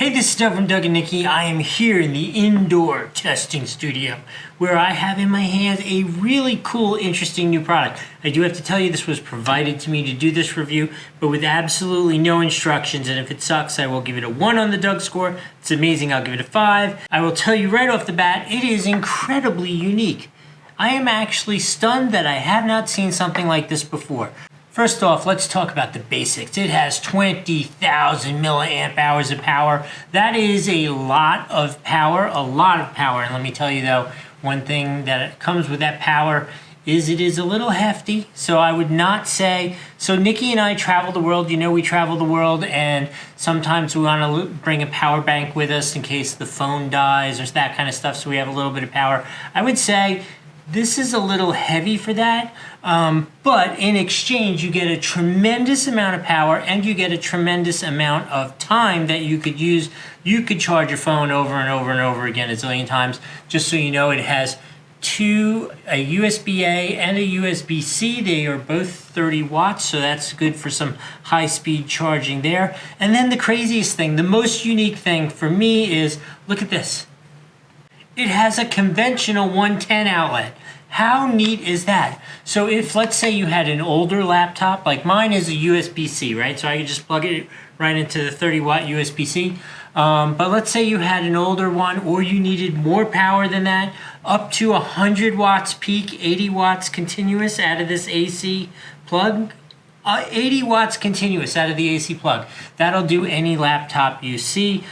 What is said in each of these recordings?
Hey, this is Doug from Doug and Niki. I am here in the indoor testing studio where I have in my hands a really cool, interesting new product. I do have to tell you this was provided to me to do this review, but with absolutely no instructions, and if it sucks, I will give it a 1 on the Doug score. If it's amazing, I'll give it a 5. I will tell you right off the bat, it is incredibly unique. I am actually stunned that I have not seen something like this before. First off, let's talk about the basics. It has 20,000 milliamp hours of power. That is a lot of power, And let me tell you though, one thing that comes with that power is it is a little hefty. So I would not say, so Niki and I travel the world, we travel the world, and sometimes we want to bring a power bank with us in case the phone dies or that kind of stuff, so we have a little bit of power. I would say this is a little heavy for that, but in exchange, you get a tremendous amount of power and you get a tremendous amount of time that you could use. You could charge your phone over and over and over again a zillion times. Just so you know, it has a USB-A and a USB-C. They are both 30 watts, so that's good for some high-speed charging there. And then the craziest thing, the most unique thing for me is, look at this. It has a conventional 110 outlet. How neat is that? So if, let's say you had an older laptop, like mine is a USB-C, right? So I could just plug it right into the 30-watt USB-C. But let's say you had an older one, or you needed more power than that, up to 100 watts peak, 80 watts continuous out of this AC plug. 80 watts continuous out of the AC plug. That'll do any laptop you see.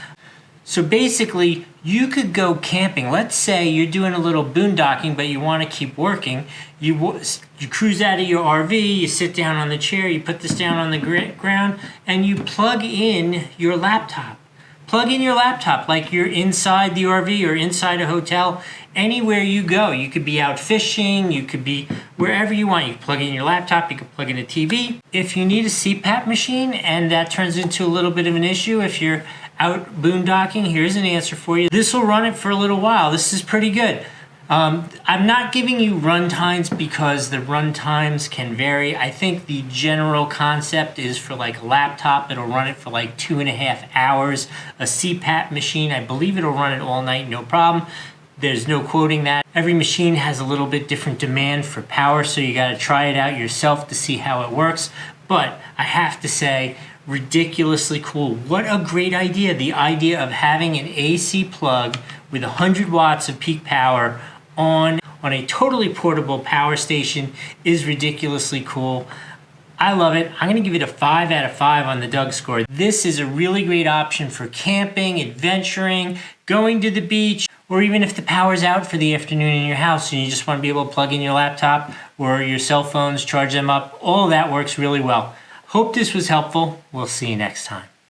So basically, you could go camping. Let's say you're doing a little boondocking, but you want to keep working. You cruise out of your RV, you sit down on the chair, you put this down on the ground, and you plug in your laptop. Plug in your laptop like you're inside the RV or inside a hotel. Anywhere you go, you could be out fishing, you could be wherever you want. You can plug in your laptop, you can plug in a TV. If you need a CPAP machine and that turns into a little bit of an issue, if you're out boondocking, here's an answer for you. This will run it for a little while. This is pretty good. I'm not giving you run times because the run times can vary. I think the general concept is for like a laptop, it'll run it for like 2.5 hours. A CPAP machine, I believe it'll run it all night, no problem. There's no quoting that. Every machine has a little bit different demand for power, so you gotta try it out yourself to see how it works. But I have to say, ridiculously cool. What a great idea. The idea of having an AC plug with 100 watts of peak power on a totally portable power station is ridiculously cool. I love it. I'm going to give it a 5 out of 5 on the Doug score. This is a really great option for camping, adventuring, going to the beach, or even if the power's out for the afternoon in your house and you just want to be able to plug in your laptop or your cell phones, charge them up. All of that works really well. Hope this was helpful. We'll see you next time.